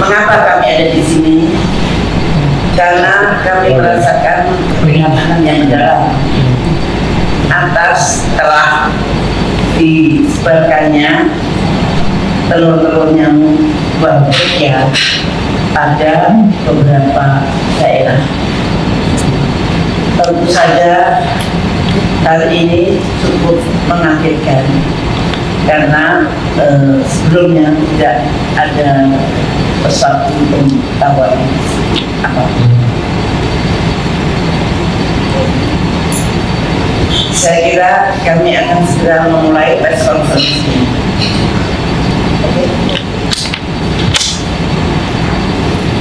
Mengapa kami ada di sini? Karena kami merasakan keprihatinan yang mendalam atas telah disebarkannya telur-telur nyamuk Babekia pada beberapa daerah. Tentu saja hal ini cukup mengagetkan karena sebelumnya tidak ada sesuatu pemberitahuan apapun. Saya kira kami akan segera memulai press conference ini.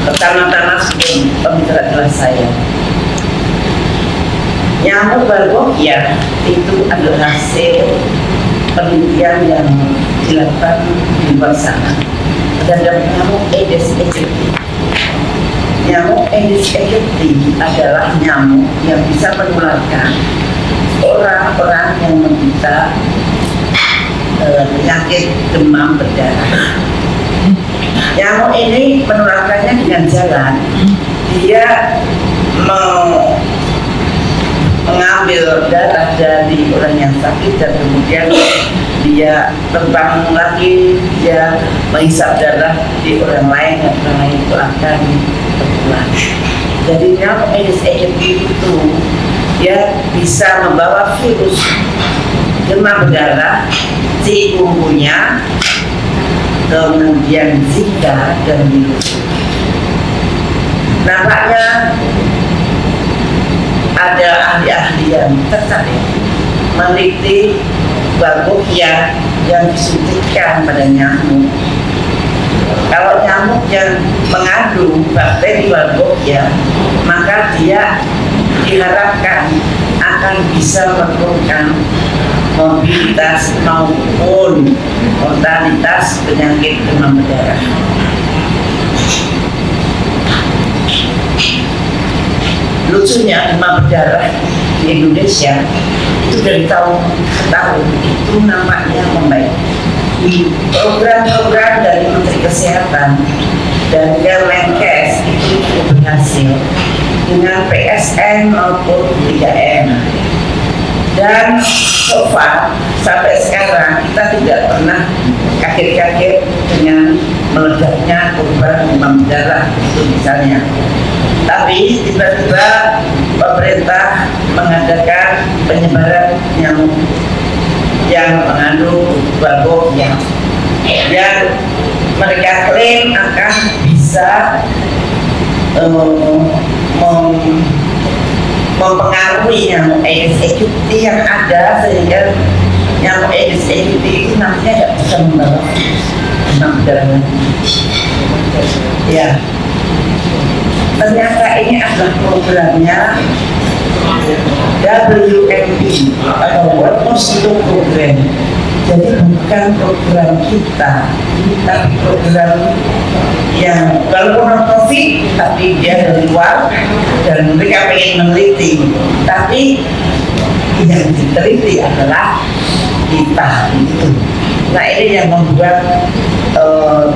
Pertama-tama sebelum pembicara jelas saya, nyamuk Babekia itu adalah hasil penelitian yang dilakukan di luar sana terhadap nyamuk Aedes aegypti. Nyamuk Aedes aegypti adalah nyamuk yang bisa menularkan orang-orang yang menderita penyakit demam berdarah. Nyamuk ini menularkannya dengan jalan. Dia mengambil darah dari orang yang sakit dan kemudian dia terbang lagi, dia menghisap darah di orang lain dan orang lain itu akan tertular. Jadi nyamuk Aedes aegypti itu dia bisa membawa virus demam berdarah, chikungunya, kemudian Zika dan virus. Nampaknya ada ahli-ahli yang tertarik meneliti Babekia yang disuntikkan pada nyamuk. Kalau nyamuk yang mengandung bakteri Babekia, maka dia diharapkan akan bisa menurunkan mobilitas maupun mortalitas penyakit demam berdarah. Lucunya demam berdarah di Indonesia itu dari tahun ke tahun itu nampaknya membaik. Program-program dari Menteri Kesehatan dan Kemenkes itu cukup berhasil dengan PSN maupun 3M. Dan so far sampai sekarang kita tidak pernah kaget-kaget dengan meledaknya korban demam berdarah itu misalnya. Tapi tiba-tiba pemerintah mengadakan penyebaran nyamuk yang mengandung Babekia yang mereka klaim akan bisa mempengaruhi nyamuk Aedes aegypti yang ada sehingga nyamuk Aedes aegypti itu nantinya tidak bisa membawa demam berdarah. Ya, ternyata ini adalah programnya WMP atau World Mosquito Program. Jadi bukan program kita, tapi program yang walaupun non-profit, tapi dia dari luar dan mereka ingin meneliti. Tapi yang diteliti adalah kita itu. Nah ini yang membuat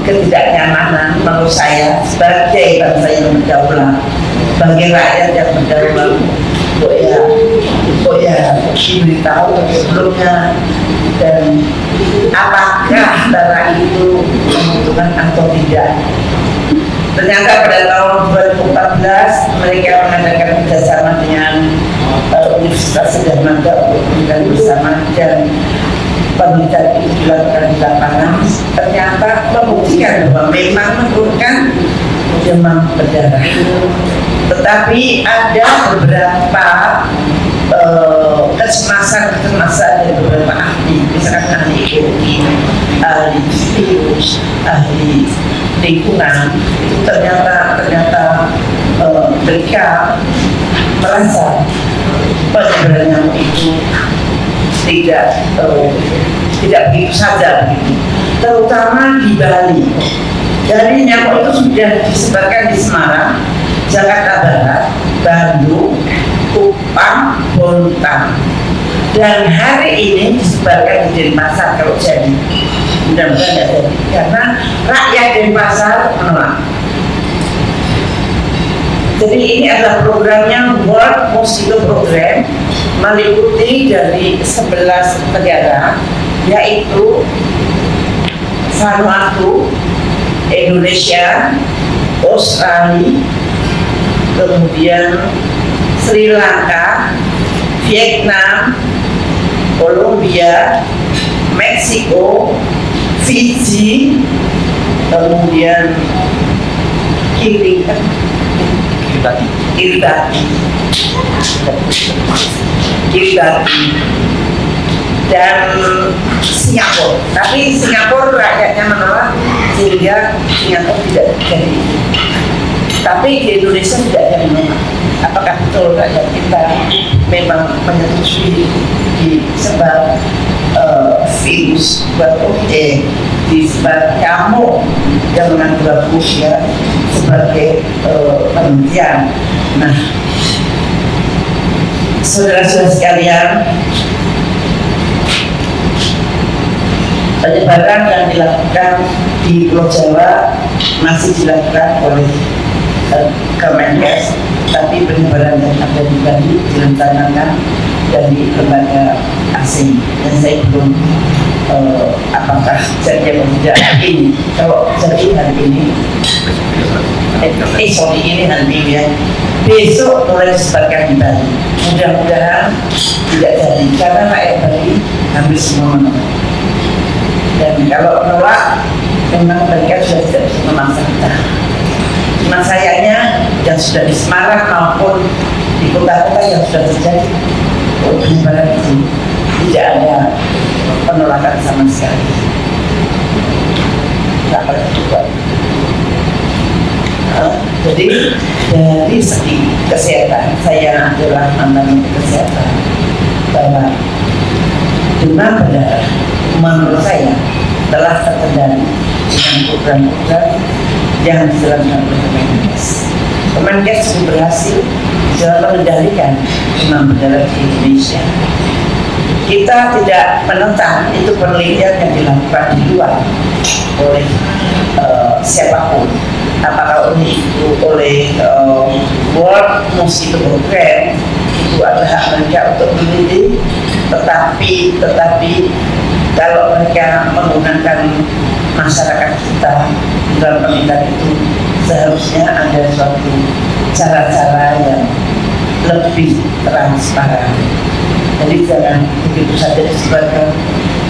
ketidaknyamanan menurut saya sebagai bangsa yang berdaulat, sebagai rakyat yang berdaulat. Kok ya diberitahu sebelumnya, dan apakah darah itu membutuhkan atau tidak. Ternyata pada tahun 2014 mereka mengadakan kerjasama dengan Universitas Gadjah Mada untuk penelitian bersama, dan penelitian itu dilakukan di lapangan. Ternyata membuktikan bahwa memang menurunkan demam berdarah. Tetapi ada beberapa kecemasan dari beberapa ahli, misalkan ahli biologi, ahli virus, ahli lingkungan, itu ternyata mereka merasa penyebaran nyamuk itu tidak begitu saja begitu, terutama di Bali. Jadi nyamuk itu sudah disebarkan di Semarang, Jakarta Barat, Bandung, Kupang, Bontang, dan hari ini disebarkan di Denpasar kalau jadi. mudah-mudahan tidak jadi karena rakyat dan pasar menolak. Jadi ini adalah programnya World Mosquito Program, meliputi dari 11 negara, yaitu Vanuatu, Indonesia, Australia, kemudian Sri Lanka, Vietnam, Kolombia, Meksiko, Fiji, kemudian Kiribati dan Singapura. Tapi Singapura rakyatnya menolak sehingga Singapura tidak jadi. Tapi di Indonesia tidak ada yang menolak. Apakah betul rakyat kita memang menyetujui disebab virus disebab nyamuk yang mengandung usia sebagai penelitian. Nah, saudara-saudara sekalian, penyebaran yang dilakukan di Pulau Jawa masih dilakukan oleh Kemenkes, tapi penyebaran yang ada di Bali direncanakan dari lembaga asing dan saya belum apakah jadi atau tidak hari ini. Kalau jadi hari ini ini nanti ya, besok mulai disebarkan di Bali. Mudah-mudahan tidak jadi karena rakyat Bali hampir semua menolak. Dan kalau menolak, memang mereka sudah tidak bisa memaksa kita. Cuma sayangnya yang sudah di Semarang maupun di kota-kota yang sudah terjadi penyebaran itu tidak ada penolakan sama sekali. Jadi dari segi kesehatan, saya adalah mantan kesehatan, bahwa demam berdarah menurut saya telah terkendali dengan program-program yang dijalankan oleh Kemenkes. Kemenkes sudah berhasil dalam mengendalikan demam berdarah di Indonesia. Kita tidak menentang itu penelitian yang dilakukan di luar oleh siapapun, apakah oleh World Mosquito Program, itu adalah hak mereka untuk meneliti, tetapi kalau mereka menggunakan masyarakat kita dalam penelitian itu seharusnya ada suatu cara-cara yang lebih transparan. Jadi jangan begitu saja disebarkan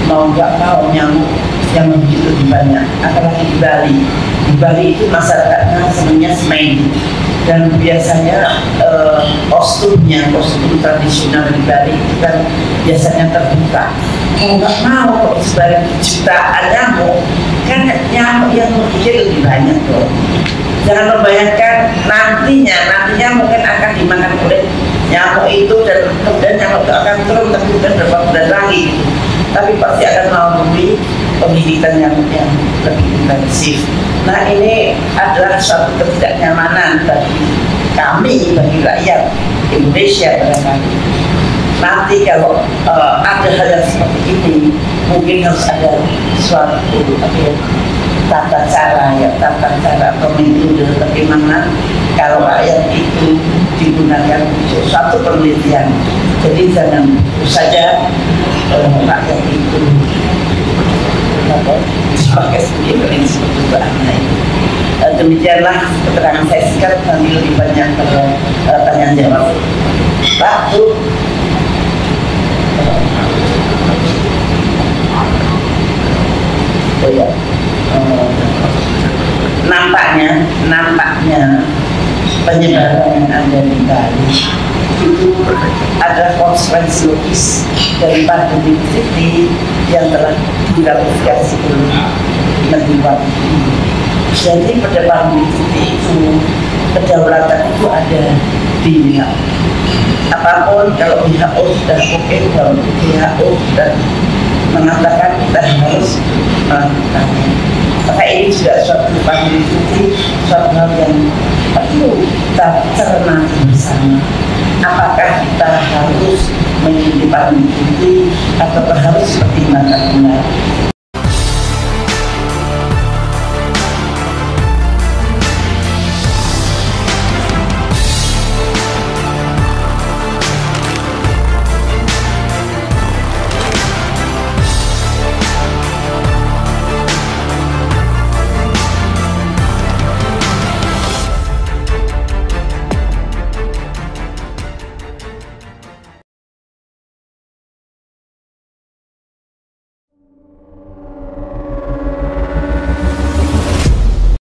mau nggak mau nyamuk yang begitu lebih banyak, apalagi di Bali. Di Bali itu masyarakatnya sebenarnya semen dan biasanya kostum tradisional di Bali itu kan biasanya terbuka. Mau nggak mau kok disebarkan jutaan nyamuk, kan nyamuk yang kecil lebih banyak loh. Jangan membayangkan nantinya mungkin akan dimakan oleh nyamuk itu dan kemudian nyamuk itu akan turun tapi bukan berapa bulan lagi. Tapi pasti akan melalui pendidikan yang lebih intensif. Nah, ini adalah suatu ketidaknyamanan bagi kami, bagi rakyat Indonesia barangkali. Nanti kalau ada hal yang seperti ini, mungkin harus ada suatu tata cara atau metode bagaimana kalau rakyat itu digunakan untuk suatu penelitian. Jadi jangan saja rakyat itu pakai sebagai prinsip perubahannya itu. Demikianlah keterangan saya singkat, nanti lebih banyak pertanyaan jawab. Pak, Bu. Oh ya. Nampaknya penyebaran yang ada di Bali itu adalah konsekuensi logis dari pandemi yang telah diratifikasi oleh negeri Bali. Jadi pada pandemi itu kedaulatan itu ada di WHO. Apapun kalau WHO sudah oke, kalau WHO sudah mengatakan kita harus melakukannya. Maka ini juga suatu pandemi, suatu hal yang perlu kita cermati bersama. Apakah kita harus mengikuti pandemi atau harus seperti mata benar?